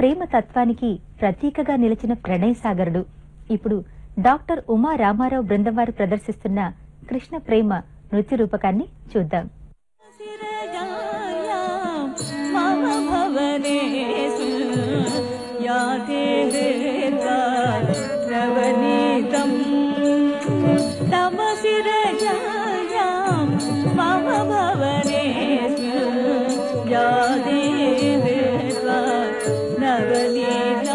ప్రేమ తత్వానికి ప్రతీకగా నిలిచిన ప్రణయ్ సాగరుడు. ఇప్పుడు డాక్టర్ ఉమా రామారావు బృందం వారు ప్రదర్శిస్తున్న కృష్ణ ప్రేమ నృత్య రూపకాన్ని చూద్దాం. नवनीता